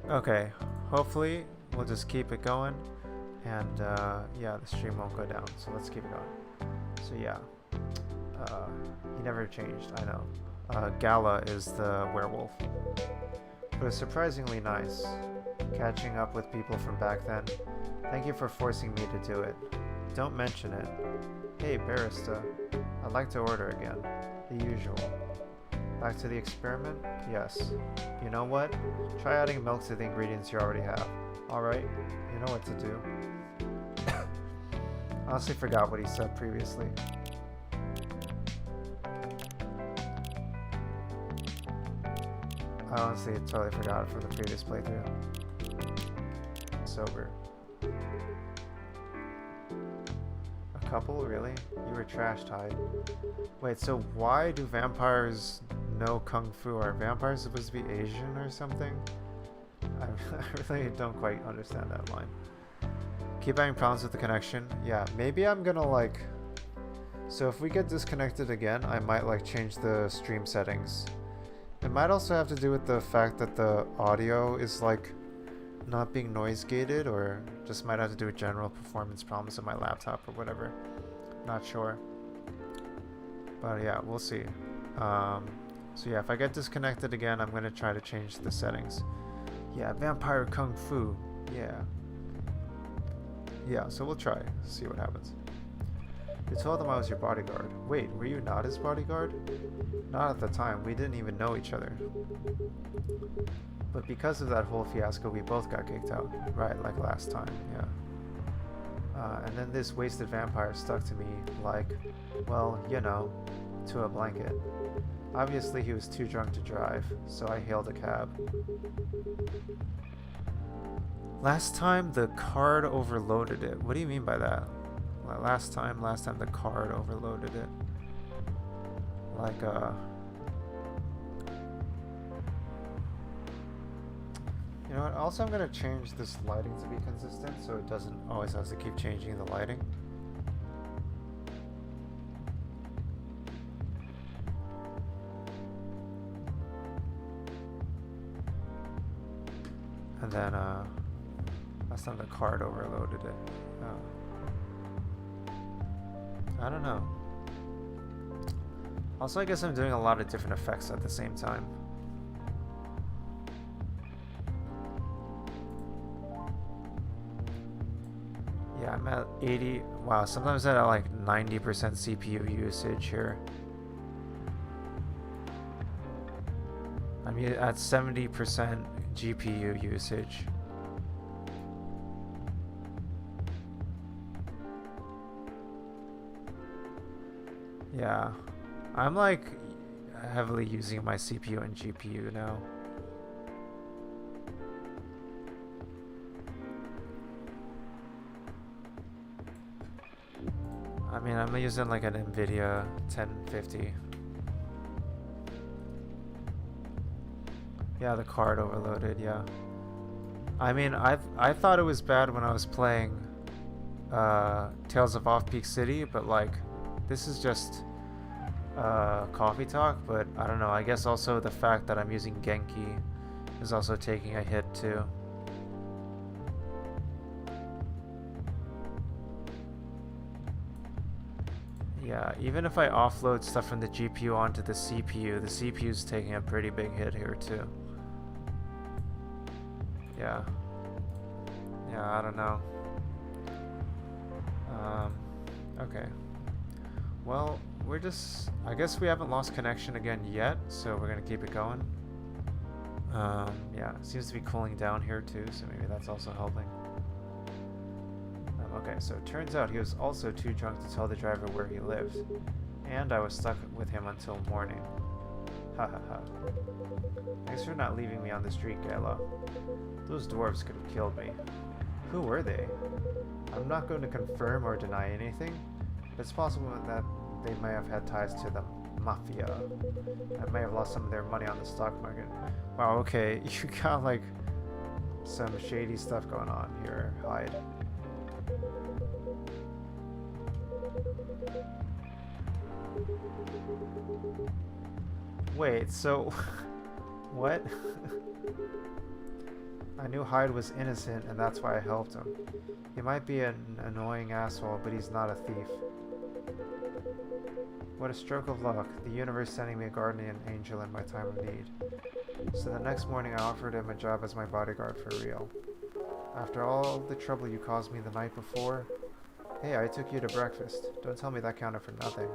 Okay, hopefully we'll just keep it going, and yeah, the stream won't go down. So let's keep it going. So yeah, uh, he never changed. I know. Gala is the werewolf. It was surprisingly nice catching up with people from back then. Thank you for forcing me to do it. Don't mention it. Hey, barista, I'd like to order again. The usual. Back to the experiment? Yes. You know what? Try adding milk to the ingredients you already have. Alright, you know what to do. Honestly forgot what he said previously. I honestly totally forgot from the previous playthrough. Sober. A couple? Really? You were trash-tied. Wait, so why do vampires know Kung Fu? Are vampires supposed to be Asian or something? I really don't quite understand that line. Keep having problems with the connection? Yeah, maybe I'm gonna like... So if we get disconnected again, I might like change the stream settings. It might also have to do with the fact that the audio is like not being noise gated, or just might have to do with general performance problems on my laptop or whatever. Not sure. But yeah, we'll see. So yeah, if I get disconnected again, I'm gonna try to change the settings. Yeah, vampire kung fu. Yeah. Yeah, so we'll try. See what happens. You told them I was your bodyguard. Wait, were you not his bodyguard? Not at the time. We didn't even know each other. But because of that whole fiasco, we both got kicked out. Right, like last time, yeah. And then this wasted vampire stuck to me like, well, you know, to a blanket. Obviously he was too drunk to drive, so I hailed a cab. Last time the card overloaded it. What do you mean by that? Last time the card overloaded it. Like, you know what, also I'm gonna change this lighting to be consistent so it doesn't always have to keep changing the lighting. And then, last time the card overloaded it. I don't know. Also, I guess I'm doing a lot of different effects at the same time. Yeah, I'm at 80. Wow, sometimes I'm at like 90% CPU usage here. I'm at 70% GPU usage. Yeah, I'm like heavily using my CPU and GPU now. I mean, I'm using like an NVIDIA 1050. Yeah, the card overloaded, yeah. I mean, I thought it was bad when I was playing Tales of Off-Peak City, but like, this is just coffee talk, but I don't know, I guess also the fact that I'm using Genki is also taking a hit too. Yeah, even if I offload stuff from the GPU onto the CPU is taking a pretty big hit here too. Yeah. Yeah, I don't know. Okay. Well, we're just... I guess we haven't lost connection again yet, so we're gonna keep it going. Yeah, it seems to be cooling down here too, so maybe that's also helping. Okay, so it turns out he was also too drunk to tell the driver where he lived. And I was stuck with him until morning. Ha ha ha. Thanks for not leaving me on the street, Gala. Those dwarves could have killed me. Who were they? I'm not going to confirm or deny anything, but it's possible that they may have had ties to the mafia. I may have lost some of their money on the stock market. Wow, okay, you got like some shady stuff going on here, Hyde. Wait, so... what? I knew Hyde was innocent, and that's why I helped him. He might be an annoying asshole, but he's not a thief. What a stroke of luck, the universe sending me a guardian angel in my time of need. So the next morning I offered him a job as my bodyguard for real. After all the trouble you caused me the night before, hey, I took you to breakfast. Don't tell me that counted for nothing.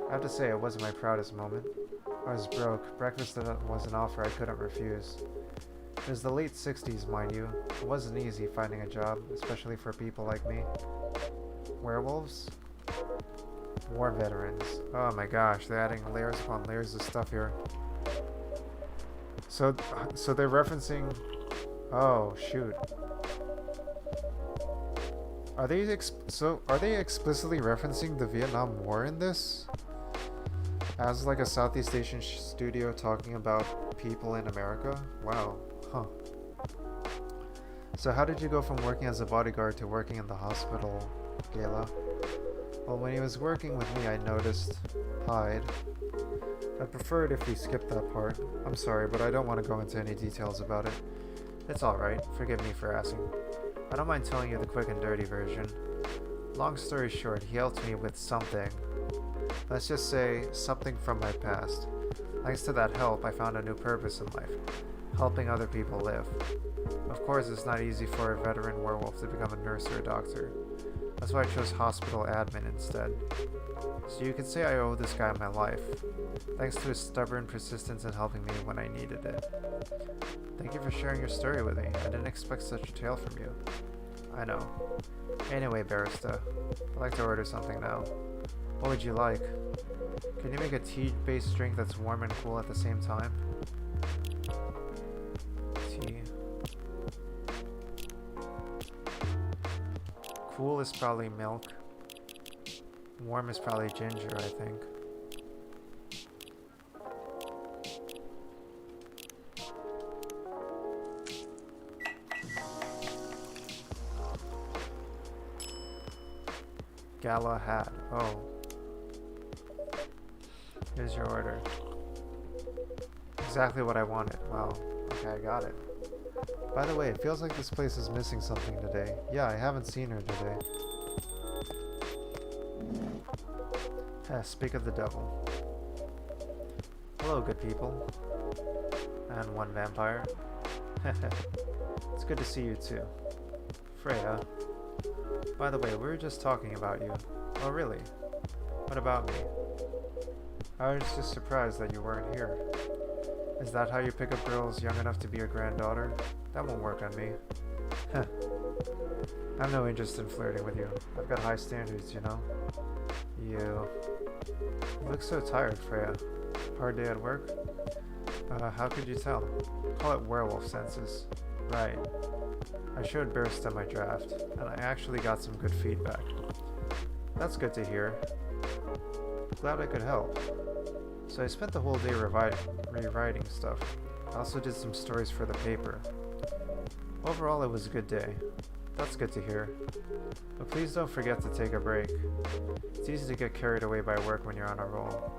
I have to say, it wasn't my proudest moment. I was broke. Breakfast was an offer I couldn't refuse. It was the late 60s, mind you. It wasn't easy finding a job, especially for people like me. Werewolves? War veterans. Oh my gosh, they're adding layers upon layers of stuff here. So they're referencing... Oh, shoot. Are they explicitly referencing the Vietnam War in this? As like a Southeast Asian studio talking about people in America? Wow. Huh. So how did you go from working as a bodyguard to working in the hospital, Gala? Well, when he was working with me, I noticed Hyde. I'd prefer it if we skipped that part. I'm sorry, but I don't want to go into any details about it. It's alright. Forgive me for asking. I don't mind telling you the quick and dirty version. Long story short, he helped me with something. Let's just say, something from my past. Thanks to that help, I found a new purpose in life. Helping other people live. Of course, it's not easy for a veteran werewolf to become a nurse or a doctor. That's why I chose hospital admin instead. So you could say I owe this guy my life. Thanks to his stubborn persistence in helping me when I needed it. Thank you for sharing your story with me. I didn't expect such a tale from you. I know. Anyway, Barista, I'd like to order something now. What would you like? Can you make a tea-based drink that's warm and cool at the same time? Tea. Cool is probably milk. Warm is probably ginger, I think. Galahad. Oh. Here's your order. Exactly what I wanted. Wow. Okay, I got it. By the way, it feels like this place is missing something today. Yeah, I haven't seen her today. Speak of the devil. Hello, good people. And one vampire. It's good to see you too. Freya. By the way, we were just talking about you. Oh, really? What about me? I was just surprised that you weren't here. Is that how you pick up girls young enough to be your granddaughter? That won't work on me. I have no interest in flirting with you. I've got high standards, you know? You look so tired, Freya. Hard day at work? How could you tell? Call it werewolf senses. Right. I showed Barista my draft, and I actually got some good feedback. That's good to hear. Glad I could help. So I spent the whole day rewriting stuff. I also did some stories for the paper. Overall, it was a good day. That's good to hear. But please don't forget to take a break. It's easy to get carried away by work when you're on a roll.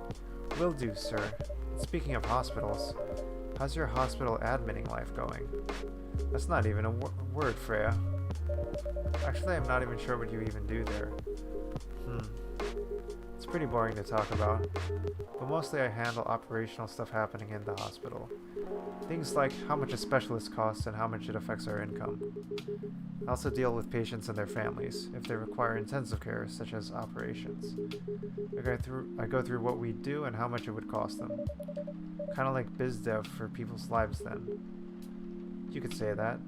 Will do, sir. Speaking of hospitals, how's your hospital adminning life going? That's not even a word, Freya. Actually, I'm not even sure what you even do there. It's pretty boring to talk about, but mostly I handle operational stuff happening in the hospital. Things like how much a specialist costs and how much it affects our income. I also deal with patients and their families, if they require intensive care, such as operations. I go through what we do and how much it would cost them. Kinda like biz dev for people's lives then. You could say that.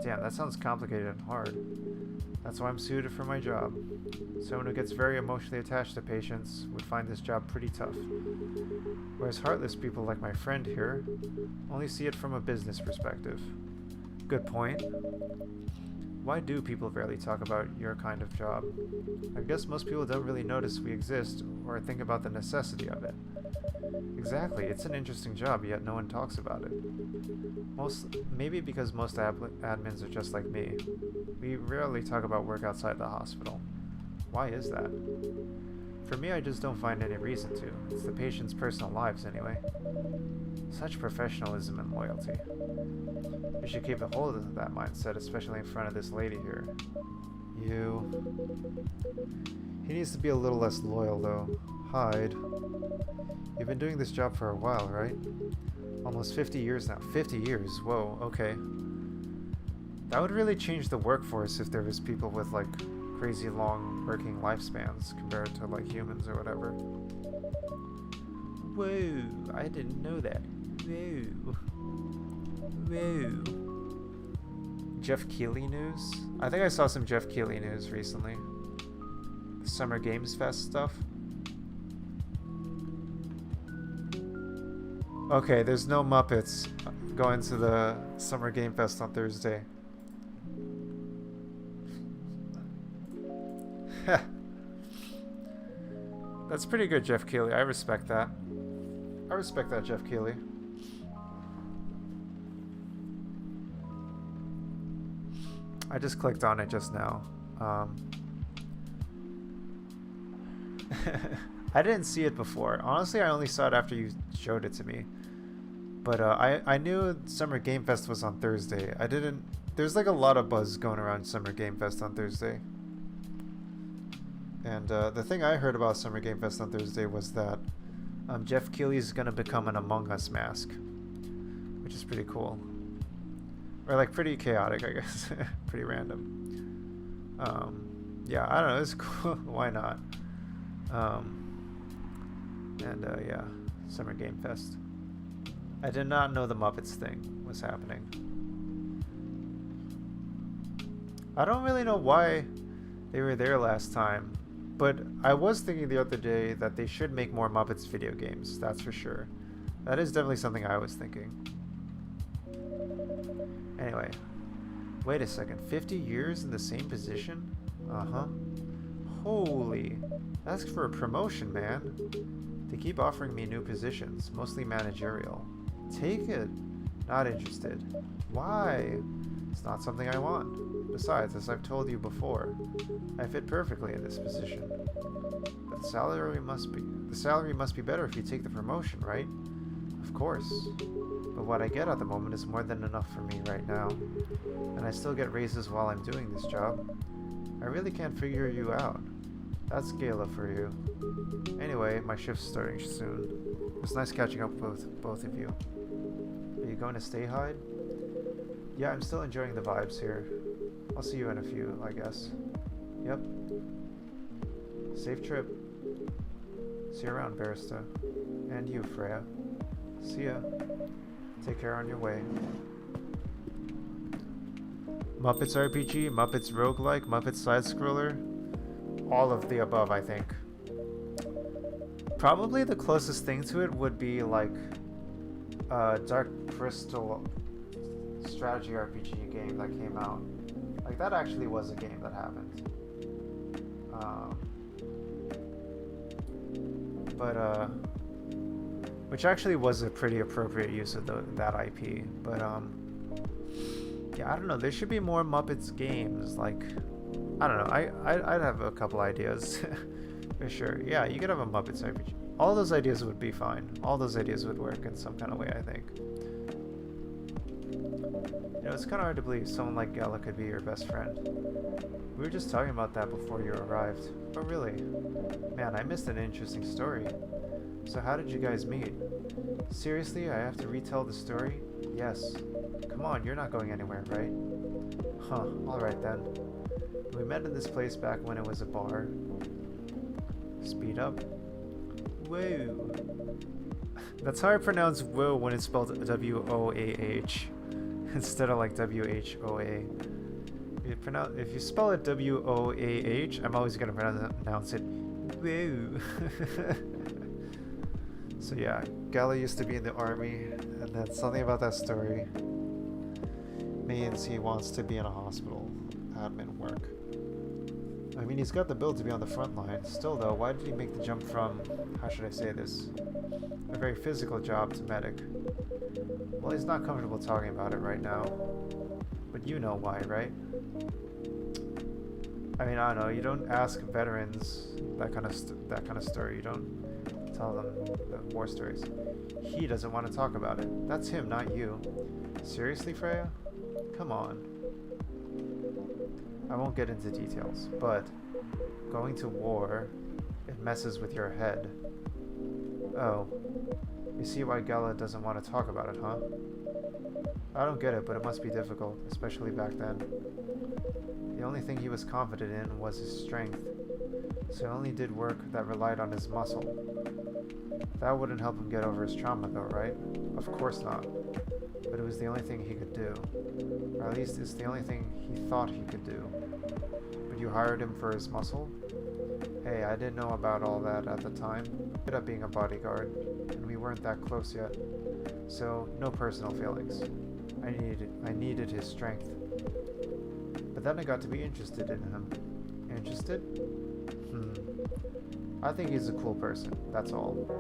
Damn, that sounds complicated and hard. That's why I'm suited for my job. Someone who gets very emotionally attached to patients would find this job pretty tough. Whereas heartless people like my friend here only see it from a business perspective. Good point. Why do people rarely talk about your kind of job? I guess most people don't really notice we exist or think about the necessity of it. Exactly, it's an interesting job, yet no one talks about it. Maybe because most admins are just like me. We rarely talk about work outside the hospital. Why is that? For me, I just don't find any reason to. It's the patient's personal lives anyway. Such professionalism and loyalty. You should keep a hold of that mindset, especially in front of this lady here. You... He needs to be a little less loyal, though. Hyde. You've been doing this job for a while, right? Almost 50 years now. 50 years? Whoa, okay. That would really change the workforce if there was people with, like, crazy long working lifespans compared to, like, humans or whatever. Whoa, I didn't know that. Whoa. Whoa. Jeff Keighley news? I think I saw some Jeff Keighley news recently. The Summer Games Fest stuff. Okay, there's no Muppets going to the Summer Game Fest on Thursday. That's pretty good, Jeff Keighley. I respect that. I respect that, Jeff Keighley. I just clicked on it just now. I didn't see it before. Honestly, I only saw it after you showed it to me. But I knew Summer Game Fest was on Thursday. I didn't... There's like a lot of buzz going around Summer Game Fest on Thursday. And the thing I heard about Summer Game Fest on Thursday was that Jeff Keighley's gonna become an Among Us mask. Which is pretty cool. Or like pretty chaotic, I guess. Pretty random. Yeah, I don't know. It's cool. Why not? Yeah, Summer Game Fest. I did not know the Muppets thing was happening. I don't really know why they were there last time, but I was thinking the other day that they should make more Muppets video games, that's for sure. That is definitely something I was thinking. Anyway, wait a second, 50 years in the same position? Uh-huh. Holy, that's for a promotion, man. They keep offering me new positions, mostly managerial. Take it. Not interested. Why? It's not something I want. Besides, as I've told you before, I fit perfectly in this position. But the salary must be better if you take the promotion, right? Of course. But what I get at the moment is more than enough for me right now. And I still get raises while I'm doing this job. I really can't figure you out. That's Gala for you. Anyway, my shift's starting soon. It was nice catching up with both of you. Are you going to stay, Hyde? Yeah, I'm still enjoying the vibes here. I'll see you in a few, I guess. Yep. Safe trip. See you around, Barista. And you, Freya. See ya. Take care on your way. Muppets RPG, Muppets roguelike, Muppets side-scroller. All of the above, I think. Probably the closest thing to it would be like Dark Crystal strategy RPG game that came out. Like that actually was a game that happened. Which actually was a pretty appropriate use of that IP. But yeah, I don't know. There should be more Muppets games. Like, I don't know. I'd have a couple ideas for sure. Yeah, you could have a Muppets RPG. All those ideas would be fine. All those ideas would work in some kind of way, I think. You know, it's kind of hard to believe someone like Gala could be your best friend. We were just talking about that before you arrived. Oh, really? Man, I missed an interesting story. So how did you guys meet? Seriously, I have to retell the story? Yes. Come on, you're not going anywhere, right? Huh, alright then. We met in this place back when it was a bar. Speed up. Whoa. That's how I pronounce whoa when it's spelled W-O-A-H instead of like W-H-O-A. If you spell it W-O-A-H, I'm always going to pronounce it whoa. So yeah, Gala used to be in the army, and then something about that story means he wants to be in a hospital. Admin work. I mean, he's got the build to be on the front line. Still though, why did he make the jump from, how should I say this, a very physical job to medic? Well, he's not comfortable talking about it right now. But you know why, right? I mean, I don't know, you don't ask veterans that kind of story. You don't tell them the war stories. He doesn't want to talk about it. That's him, not you. Seriously, Freya? Come on. I won't get into details, but going to war, it messes with your head. Oh, you see why Gela doesn't want to talk about it, huh? I don't get it, but it must be difficult, especially back then. The only thing he was confident in was his strength, so he only did work that relied on his muscle. That wouldn't help him get over his trauma though, right? Of course not. But it was the only thing he could do. Or at least it's the only thing he thought he could do. But you hired him for his muscle? Hey, I didn't know about all that at the time. I ended up being a bodyguard, and we weren't that close yet. So, no personal feelings. I needed his strength. But then I got to be interested in him. Interested? I think he's a cool person, that's all.